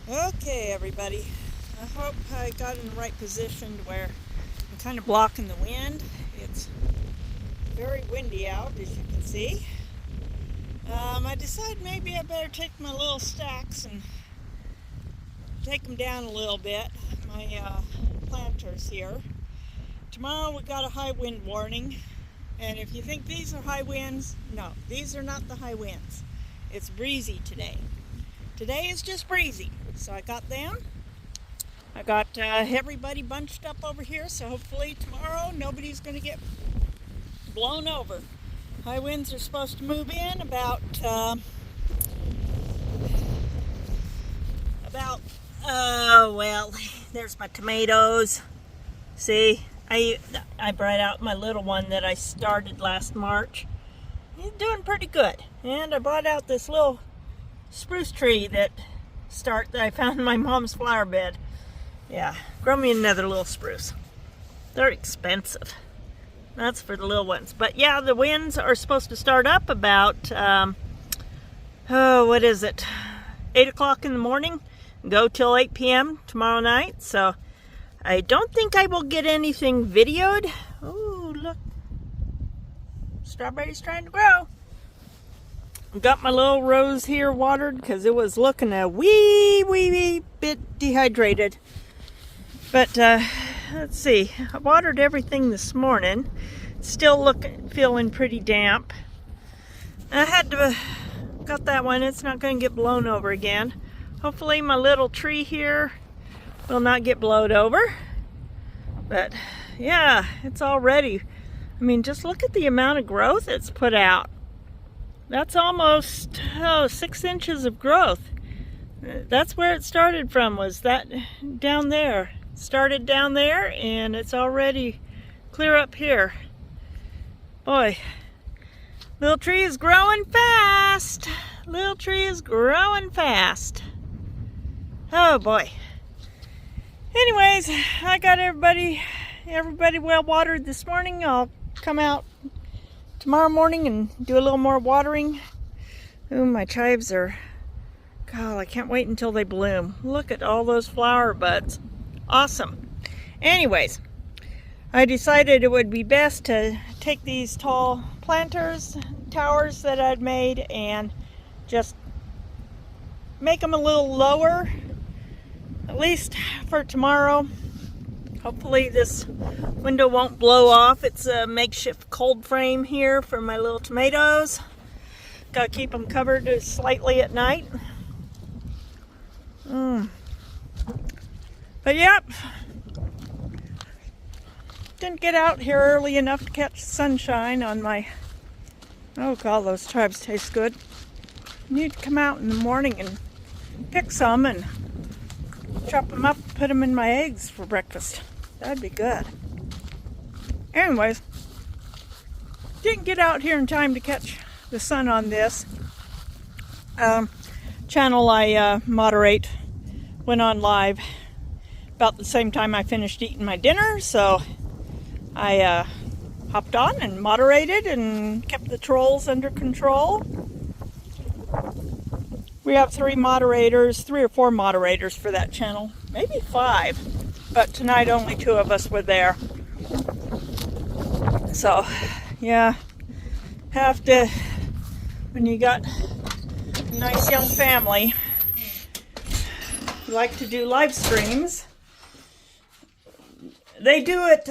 Okay, everybody. I hope I got in the right position where I'm kind of blocking the wind. It's very windy out, as you can see. I decided maybe I better take my little stacks and take them down a little bit, my planters here. Tomorrow we got a high wind warning, and if you think these are high winds, no, these are not the high winds. It's breezy today. Today is just breezy. So I got them. I got everybody bunched up over here, so hopefully tomorrow nobody's going to get blown over. High winds are supposed to move in about well, there's my tomatoes. See, I brought out my little one that I started last March. He's doing pretty good. And I brought out this little spruce tree that I found in my mom's flower bed. Yeah, grow me another little spruce. They're expensive. That's for the little ones. But yeah, the winds are supposed to start up about, what is it? 8 o'clock in the morning. Go till 8 p.m. tomorrow night. So I don't think I will get anything videoed. Oh, look. Strawberries trying to grow. Got my little rose here watered because it was looking a wee bit dehydrated. But let's see, I watered everything this morning. Still feeling pretty damp. I had to got that one. It's not going to get blown over again. Hopefully my little tree here will not get blown over. But yeah, it's all ready. I mean, just look at the amount of growth it's put out. That's almost 6 inches of growth. That's where it started from, was that down there. It started down there and it's already clear up here. Boy, little tree is growing fast. Little tree is growing fast. Oh boy. Anyways, I got everybody well watered this morning. I'll come out tomorrow morning and do a little more watering. Ooh, my chives are, God, I can't wait until they bloom. Look at all those flower buds. Awesome. Anyways, I decided it would be best to take these tall planters, towers that I'd made, and just make them a little lower, at least for tomorrow. Hopefully this window won't blow off. It's a makeshift cold frame here for my little tomatoes. Gotta keep them covered slightly at night. But yep, didn't get out here early enough to catch sunshine on my, oh God, those chives taste good. Need to come out in the morning and pick some and chop them up, put them in my eggs for breakfast. That'd be good. Anyways, didn't get out here in time to catch the sun on this. Channel I moderate went on live about the same time I finished eating my dinner, so I hopped on and moderated and kept the trolls under control. We have 3 or 4 moderators for that channel, maybe 5, but tonight only 2 of us were there. So, yeah, have to, when you got a nice young family, who like to do live streams. They do it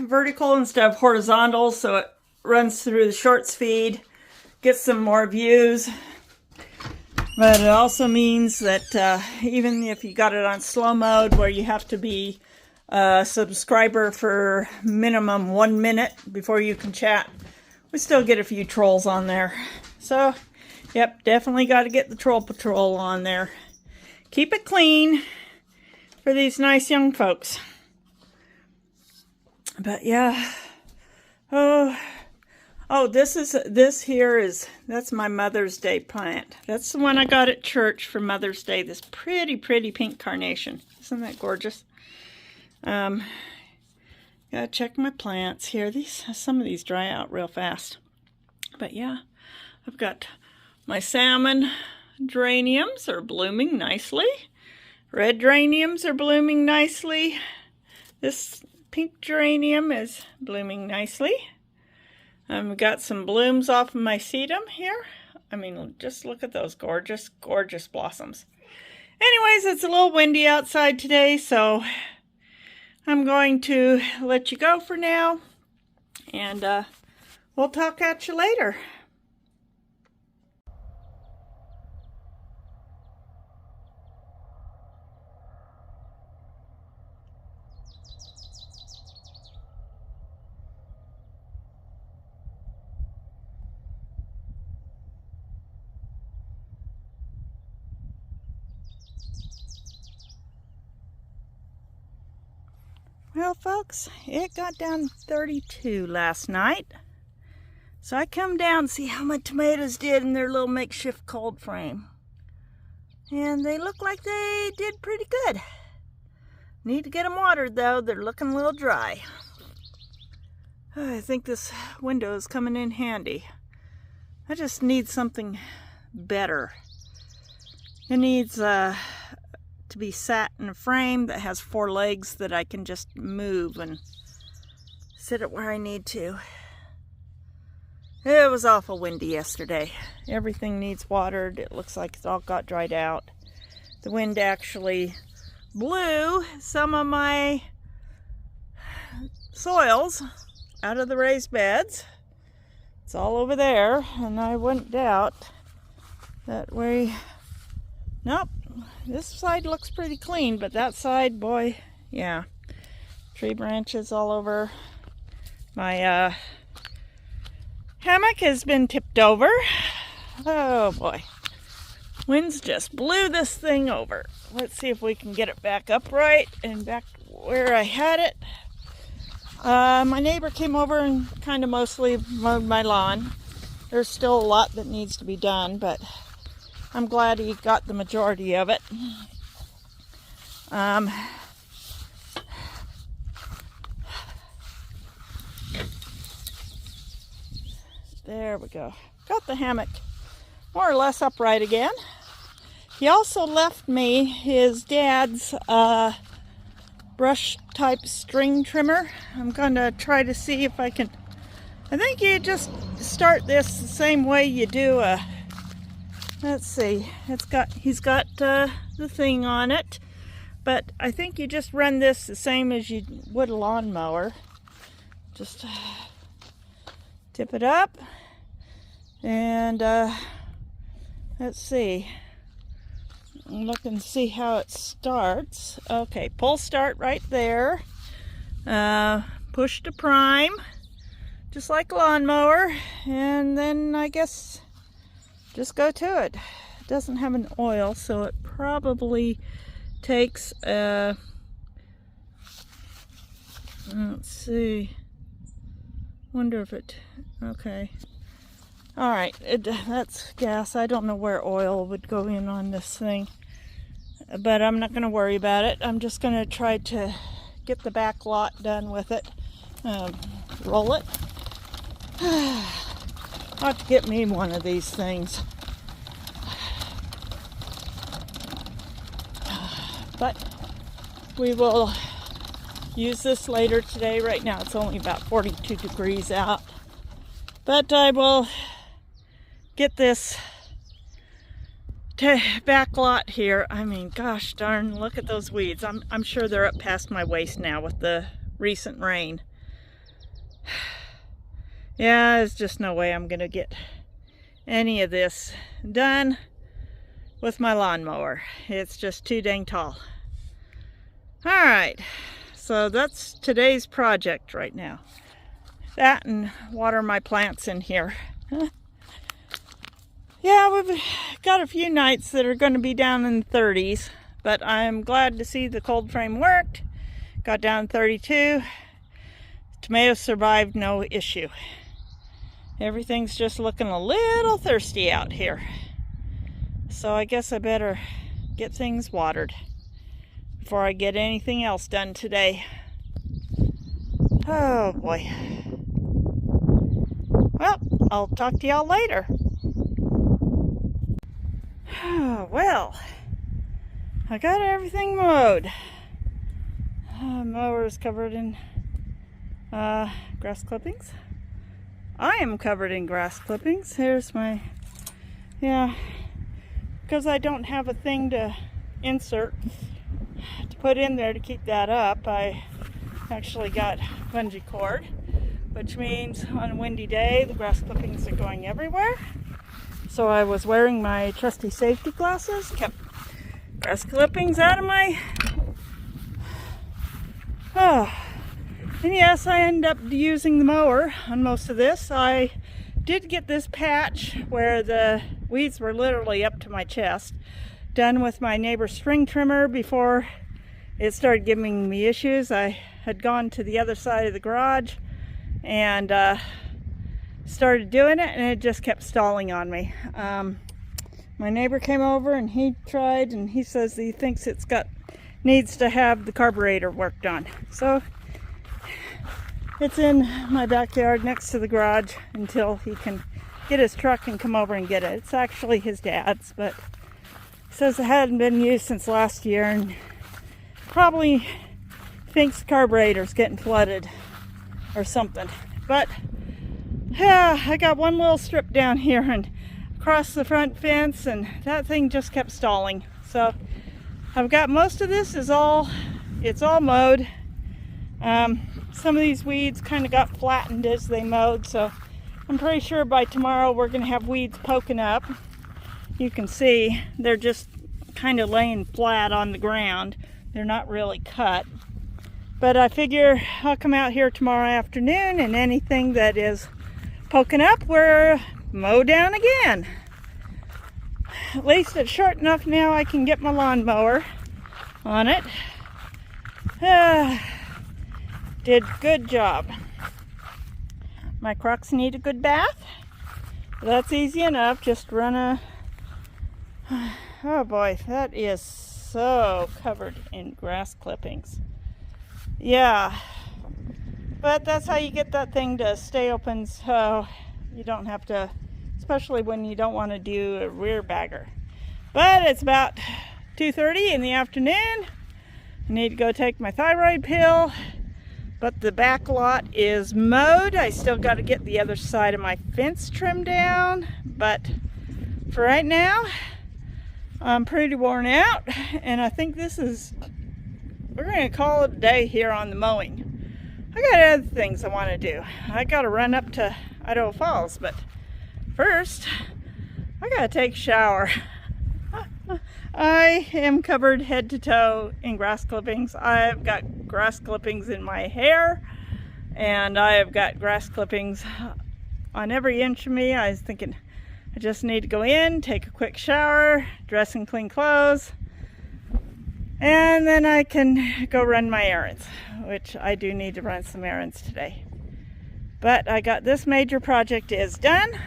vertical instead of horizontal, so it runs through the shorts feed, gets some more views. But it also means that even if you got it on slow mode, where you have to be a subscriber for minimum 1 minute before you can chat, we still get a few trolls on there. So, yep, definitely got to get the troll patrol on there. Keep it clean for these nice young folks. But yeah, oh, that's my Mother's Day plant. That's the one I got at church for Mother's Day. This pretty pink carnation. Isn't that gorgeous? Gotta check my plants here. Some of these dry out real fast. But yeah, I've got my salmon geraniums are blooming nicely. Red geraniums are blooming nicely. This pink geranium is blooming nicely. We've got some blooms off of my sedum here. I mean, just look at those gorgeous, gorgeous blossoms. Anyways, it's a little windy outside today, so I'm going to let you go for now. And we'll talk at you later. Well, folks, it got down 32 last night. So I come down to see how my tomatoes did in their little makeshift cold frame. And they look like they did pretty good. Need to get them watered though, they're looking a little dry. I think this window is coming in handy. I just need something better. It needs to be sat in a frame that has 4 legs that I can just move and sit it where I need to. It was awful windy yesterday. Everything needs watered. It looks like it's all got dried out. The wind actually blew some of my soils out of the raised beds. It's all over there, and I wouldn't doubt that nope, this side looks pretty clean, but that side, boy, yeah. Tree branches all over. My hammock has been tipped over. Oh boy. Winds just blew this thing over. Let's see if we can get it back upright and back where I had it. My neighbor came over and kind of mostly mowed my lawn. There's still a lot that needs to be done, but I'm glad he got the majority of it. There we go. Got the hammock more or less upright again. He also left me his dad's brush type string trimmer. I'm going to try to see if I can. I think you just start this the same way you do a. Let's see. He's got the thing on it, but I think you just run this the same as you would a lawnmower. Just tip it up, and let's see. Look and see how it starts. Okay, pull start right there. Push to prime, just like a lawnmower, and then I guess just go to it. It doesn't have an oil, so it probably takes let's see. Wonder if it, okay. All right, that's gas. I don't know where oil would go in on this thing, but I'm not going to worry about it. I'm just going to try to get the back lot done with it. Roll it. I'll have to get me one of these things. But we will use this later today. Right now it's only about 42 degrees out. But I will get this back lot here. I mean, gosh darn, look at those weeds. I'm sure they're up past my waist now with the recent rain. Yeah, there's just no way I'm gonna get any of this done with my lawnmower. It's just too dang tall. All right, so that's today's project right now. That and water my plants in here. Yeah, we've got a few nights that are going to be down in the 30s, but I'm glad to see the cold frame worked. Got down 32. Tomatoes survived no issue. Everything's just looking a little thirsty out here. So I guess I better get things watered before I get anything else done today. Oh boy. Well, I'll talk to y'all later. Well, I got everything mowed. Mower is covered in grass clippings. I am covered in grass clippings. Here's my, because I don't have a thing to insert to put in there to keep that up. I actually got bungee cord, which means on a windy day the grass clippings are going everywhere. So I was wearing my trusty safety glasses, kept grass clippings out of my... And yes, I ended up using the mower on most of this. I did get this patch where the weeds were literally up to my chest done with my neighbor's string trimmer before it started giving me issues. I had gone to the other side of the garage and started doing it, and it just kept stalling on me. My neighbor came over and he tried, and he says he thinks needs to have the carburetor worked on. So it's in my backyard next to the garage until he can get his truck and come over and get it. It's actually his dad's, but he says it hadn't been used since last year and probably thinks the carburetor's getting flooded or something. But yeah, I got one little strip down here and across the front fence, and that thing just kept stalling. So I've got most of this it's all mowed. Some of these weeds kind of got flattened as they mowed, so I'm pretty sure by tomorrow we're going to have weeds poking up. You can see they're just kind of laying flat on the ground. They're not really cut. But I figure I'll come out here tomorrow afternoon, and anything that is poking up, we're mow down again. At least it's short enough now I can get my lawnmower on it. Did good job. My Crocs need a good bath. That's easy enough. Just run a... Oh boy, that is so covered in grass clippings. Yeah, but that's how you get that thing to stay open, so you don't have to, especially when you don't want to do a rear bagger. But it's about 2:30 in the afternoon. I need to go take my thyroid pill, but the back lot is mowed. I still got to get the other side of my fence trimmed down, but for right now, I'm pretty worn out, and I think we're going to call it a day here on the mowing. I got other things I want to do. I got to run up to Idaho Falls, but first, I got to take a shower. I am covered head to toe in grass clippings. I've got grass clippings in my hair, and I have got grass clippings on every inch of me. I was thinking I just need to go in, take a quick shower, dress in clean clothes, and then I can go run my errands, which I do need to run some errands today. But I got this major project is done.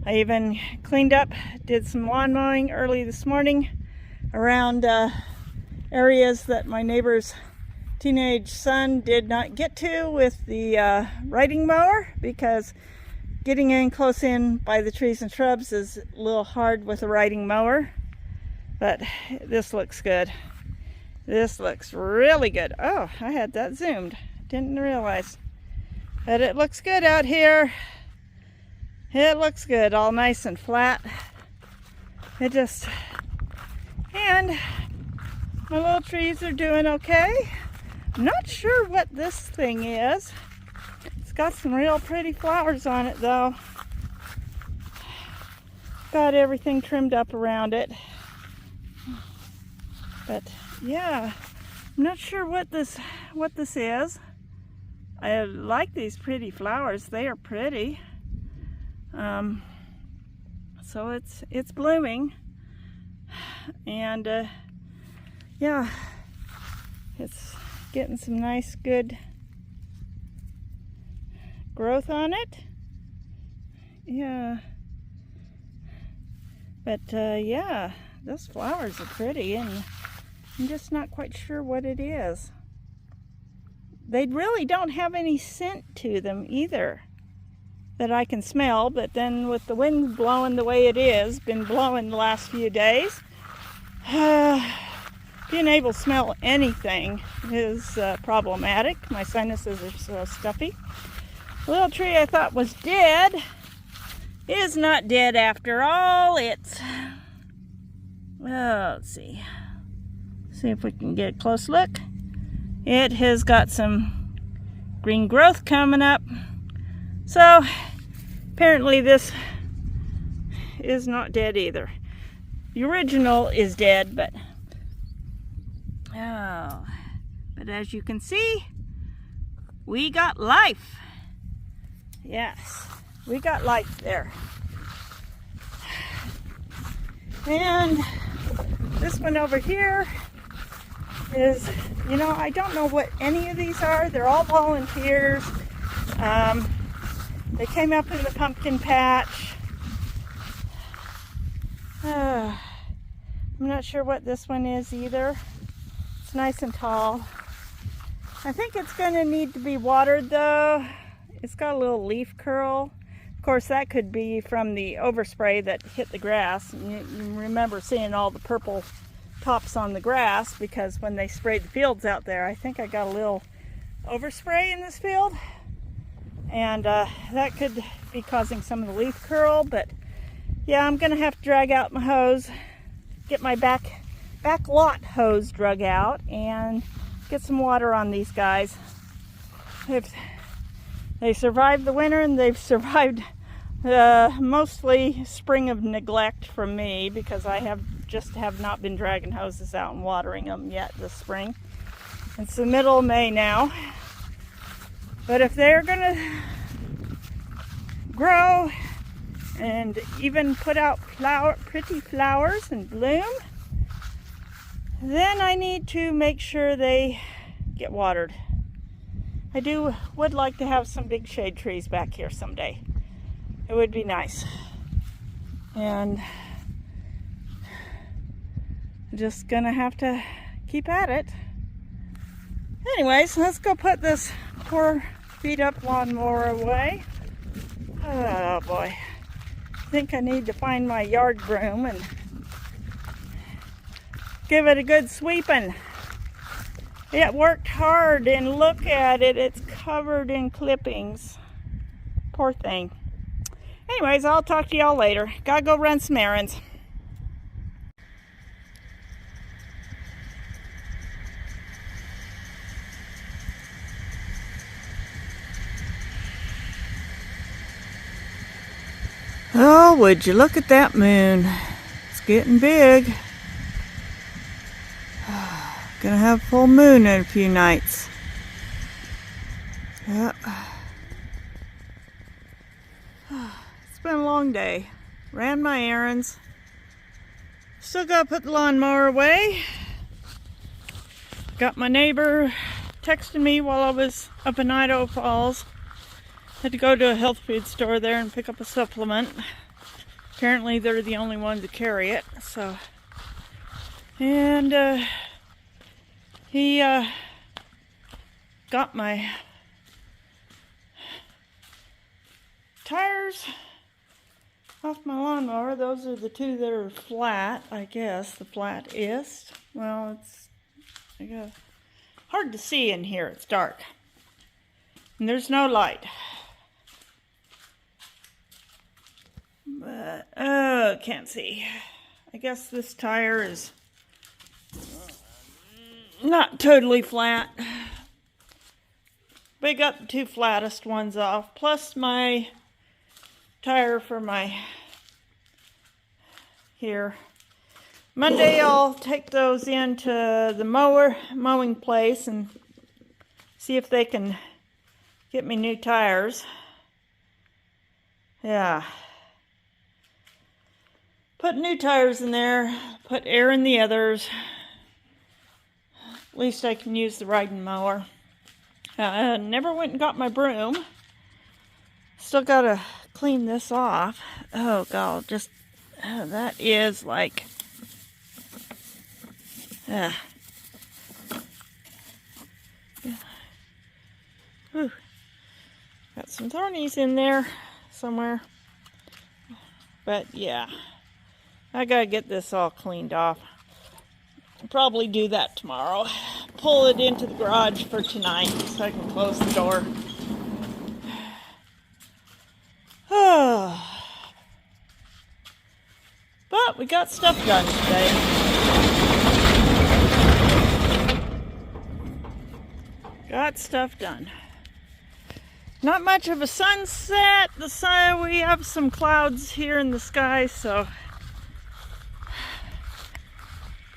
I even cleaned up, did some lawn mowing early this morning around areas that my neighbor's teenage son did not get to with the riding mower, because getting in close in by the trees and shrubs is a little hard with a riding mower. But this looks good. This looks really good. Oh, I had that zoomed. Didn't realize. But it looks good out here. It looks good, all nice and flat. And my little trees are doing okay. I'm not sure what this thing is. It's got some real pretty flowers on it though. Got everything trimmed up around it. But yeah, I'm not sure what this is. I like these pretty flowers. They are pretty. So it's blooming, and yeah, it's getting some nice good growth on it. Yeah, but yeah, those flowers are pretty, and I'm just not quite sure what it is. They really don't have any scent to them either that I can smell, but then with the wind blowing the way it is, been blowing the last few days, being able to smell anything is problematic. My sinuses are so stuffy. The little tree I thought was dead is not dead after all. It's, let's see if we can get a close look. It has got some green growth coming up. So apparently this is not dead either. The original is dead, but as you can see, we got life. Yes, we got life there. And this one over here is, you know, I don't know what any of these are. They're all volunteers. They came up in the pumpkin patch. I'm not sure what this one is either. It's nice and tall. I think it's going to need to be watered though. It's got a little leaf curl. Of course, that could be from the overspray that hit the grass. And you remember seeing all the purple tops on the grass because when they sprayed the fields out there, I think I got a little overspray in this field. And that could be causing some of the leaf curl, but yeah, I'm gonna have to drag out my hose, get my back lot hose drug out, and get some water on these guys. They survived the winter, and they've survived mostly spring of neglect from me because I have not been dragging hoses out and watering them yet this spring. It's the middle of May now, but if they're gonna grow and even put out pretty flowers and bloom, then I need to make sure they get watered. I would like to have some big shade trees back here someday. It would be nice. And I'm just gonna have to keep at it. Anyways, let's go put this poor beat up lawnmower away. Oh boy. I think I need to find my yard broom and give it a good sweeping. It worked hard, and look at it, it's covered in clippings. Poor thing. Anyways, I'll talk to y'all later. Gotta go run some errands. Oh, would you look at that moon? It's getting big. Gonna have full moon in a few nights. Yeah. It's been a long day. Ran my errands. Still gotta put the lawnmower away. Got my neighbor texting me while I was up in Idaho Falls. Had to go to a health food store there and pick up a supplement. Apparently they're the only ones that carry it, so. And he got my tires off my lawnmower. Those are the two that are flat, I guess, the flattest. Well, it's, I guess, hard to see in here. It's dark. And there's no light. But, can't see. I guess this tire is not totally flat. But I got the two flattest ones off, plus my tire for my here. Monday I'll take those into the mowing place and see if they can get me new tires. Yeah. Put new tires in there, put air in the others. At least I can use the riding mower. I never went and got my broom. Still gotta clean this off. Oh god, just that is like yeah. Whew. Got some thornies in there somewhere. But yeah, I gotta get this all cleaned off. Probably do that tomorrow. Pull it into the garage for tonight so I can close the door. But we got stuff done today. Got stuff done. Not much of a sunset. The sun, we have some clouds here in the sky, so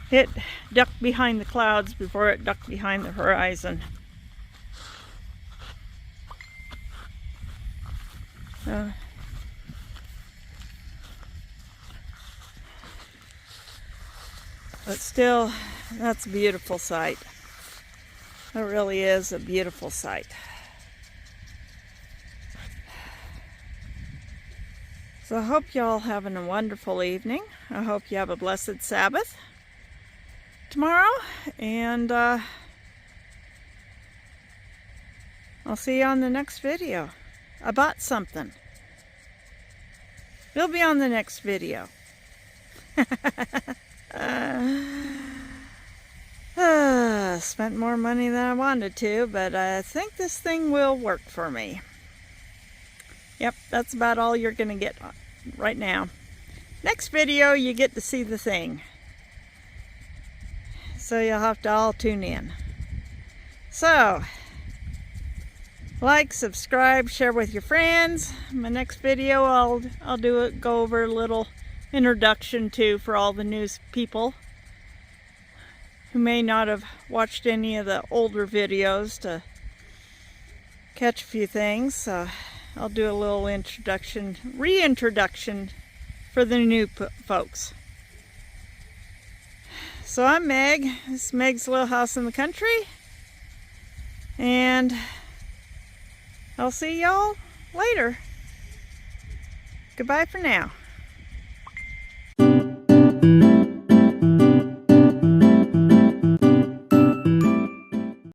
it ducked behind the clouds before it ducked behind the horizon. But still, that's a beautiful sight. It really is a beautiful sight. So I hope y'all having a wonderful evening. I hope you have a blessed Sabbath tomorrow, and I'll see you on the next video. I bought something. It'll be on the next video. Spent more money than I wanted to, but I think this thing will work for me. Yep, that's about all you're going to get right now. Next video, you get to see the thing. So you'll have to all tune in. So, like, subscribe, share with your friends. My next video, I'll go over a little introduction too for all the new people who may not have watched any of the older videos to catch a few things. So I'll do a little introduction, reintroduction for the new folks. So I'm Meg. This is Meg's Little House in the Country. And I'll see y'all later. Goodbye for now.